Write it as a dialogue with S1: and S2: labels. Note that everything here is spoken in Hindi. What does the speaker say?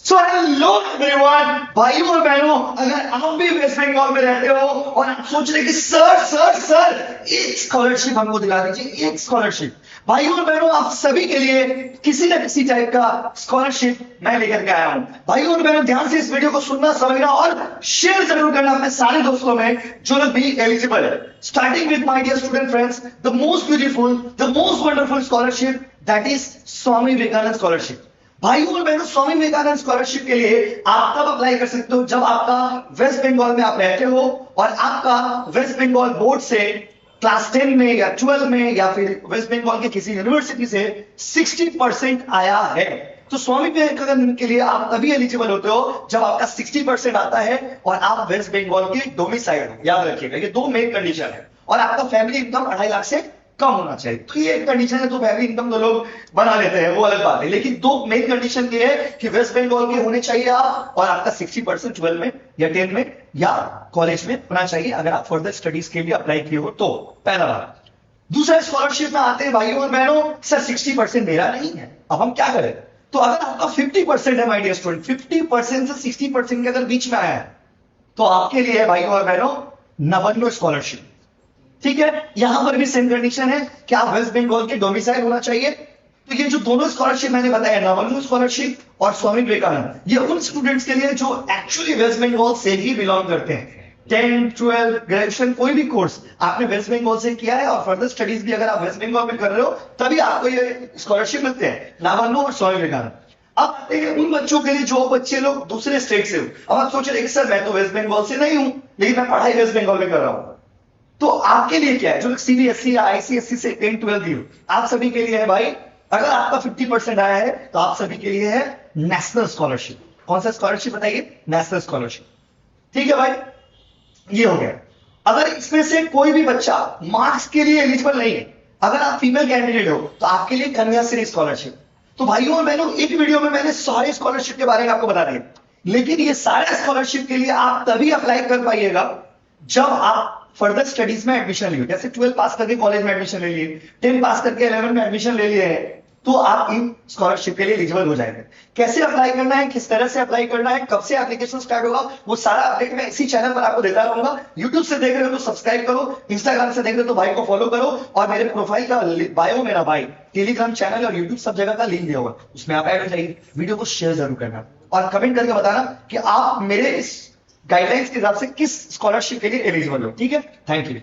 S1: सो हेलो एवरीवन, भाइयों और बहनों, अगर आप भी वेस्ट बंगाल में रहते हो और आप सोच रहे कि सर सर सर एक स्कॉलरशिप हमको दिला दीजिए, एक स्कॉलरशिप। भाइयों और बहनों, आप सभी के लिए किसी न किसी टाइप का स्कॉलरशिप मैं लेकर के आया हूं। भाइयों और बहनों, ध्यान से इस वीडियो को सुनना, समझना और शेयर जरूर करना अपने सारे दोस्तों में जो लोग भी एलिजिबल है। Starting with my dear student friends, the most beautiful, the most wonderful scholarship, that is Swami Vivekananda scholarship. भाइयों और बहनों, स्वामी विवेकानंद स्कॉलरशिप के लिए आप तब अप्लाई कर सकते हो जब आपका वेस्ट बंगाल में आप रहते हो और आपका वेस्ट बंगाल बोर्ड से क्लास 10 में या 12 में या फिर वेस्ट बंगाल के किसी यूनिवर्सिटी से 60% आया है। तो स्वामी विवेकानंद के लिए आप तभी एलिजिबल होते हो जब आपका 60% आता है और आप वेस्ट बंगाल के डोमिसाइल हो। याद रखिएगा, ये दो मेन कंडीशन है। और आपका फैमिली इनकम 2.5 लाख से कम होना चाहिए। तो ये एक कंडीशन है, तो फैमिली इनकम तो लोग बना लेते हैं, वो अलग बात है। लेकिन दो मेन कंडीशन ये है कि वेस्ट बंगाल के होने चाहिए आप, और आपका 60% 12 में या 10 में या कॉलेज में होना चाहिए अगर आप फर्दर स्टडीज के लिए अप्लाई किए हो तो। पहला बात। दूसरा, स्कॉलरशिप में आते हैं भाइयों और बहनों, सर 60% मेरा नहीं है, अब हम क्या करें? तो अगर आपका 50% है माय डियर स्टूडेंट, 50% से 60% के अगर बीच में आया है तो आपके लिए भाइयों और बहनों नवन्नो स्कॉलरशिप। ठीक है, यहां पर भी सेम कंडीशन है कि आप वेस्ट बंगाल के डोमिसाइल होना चाहिए। तो ये जो दोनों स्कॉलरशिप मैंने बताया, नवन्नो स्कॉलरशिप और स्वामी विवेकानंद, ये उन स्टूडेंट्स के लिए जो एक्चुअली वेस्ट बंगाल से ही बिलोंग करते हैं। 10, 12, ग्रेजुएशन कोई भी कोर्स आपने वेस्ट बंगाल से किया है और फर्दर स्टडीज भी अगर आप वेस्ट बंगाल में कर रहे हो तभी आपको ये स्कॉलरशिप मिलते हैं, नवन्नो और स्वामी विवेकानंद। अब आते हैं उन बच्चों के लिए जो बच्चे लोग दूसरे स्टेट से हो। अब आप सोच रहे हैं सर मैं तो वेस्ट बंगाल से नहीं हूं लेकिन मैं पढ़ाई वेस्ट बंगाल में कर रहा हूं। तो आपके लिए क्या है, जो सीबीएसई या आईसीएसई से 10, 12 दी हो, आप सभी के लिए है भाई, अगर आपका 50% आया है तो आप सभी के लिए है नेशनल स्कॉलरशिप। कौन सा स्कॉलरशिप बताइए? National scholarship. ठीक है भाई, ये हो गया। अगर इसमें से कोई भी बच्चा मार्क्स के लिए एलिजिबल नहीं है, अगर आप फीमेल कैंडिडेट हो तो आपके लिए कन्याश्री स्कॉलरशिप। तो भाइयों और बहनों, एक वीडियो में मैंने सारे स्कॉलरशिप के बारे में आपको बता दिया, लेकिन ये सारे स्कॉलरशिप के लिए आप तभी अप्लाई कर पाइएगा जब आप फर्दर स्टडीज में एडमिशन लिए। जैसे 12 पास करके कॉलेज में एडमिशन ले लिए, 10 पास करके 11 में एडमिशन ले लिए हैं, तो आप इन स्कॉलरशिप के लिए एलिजिबल हो जाएंगे। कैसे अप्लाई करना है, किस तरह से अप्लाई करना है, कब से एप्लीकेशन स्टार्ट होगा, वो सारा अपडेट मैं इसी चैनल पर आपको देता रहूंगा। यूट्यूब से देख रहे हो तो सब्सक्राइब करो, इंस्टाग्राम से देख रहे हो तो भाई को फॉलो करो, और मेरे प्रोफाइल का बायो मेरा भाई टेलीग्राम चैनल और यूट्यूब सब जगह का लिंक दिया होगा, उसमें आप ऐड हो जाइए। वीडियो को शेयर जरूर करना और कमेंट करके बताना कि आप मेरे इस गाइडलाइंस के हिसाब से किस स्कॉलरशिप के लिए एलिजिबल हो। ठीक है, थैंक यू।